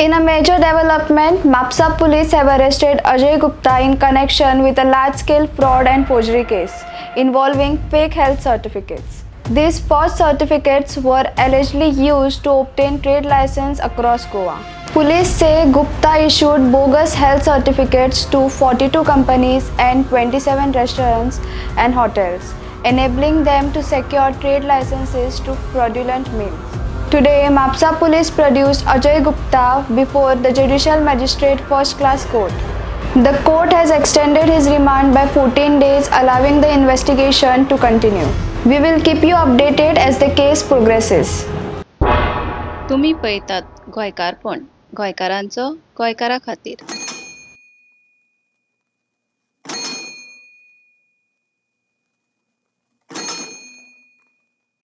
In a major development, Mapusa police have arrested Ajay Gupta in connection with a large-scale fraud and forgery case involving fake health certificates. These false certificates were allegedly used to obtain trade license across Goa. Police say Gupta issued bogus health certificates to 42 companies and 27 restaurants and hotels, enabling them to secure trade licenses to fraudulent means. Today, Mapusa police produced Ajay Gupta before the Judicial Magistrate First Class court. The court has extended his remand by 14 days, allowing the investigation to continue. We will keep you updated as the case progresses. तुम्ही पळयतात गोंयकारपण, गोंयकारांचो गोंयकारा खातीर.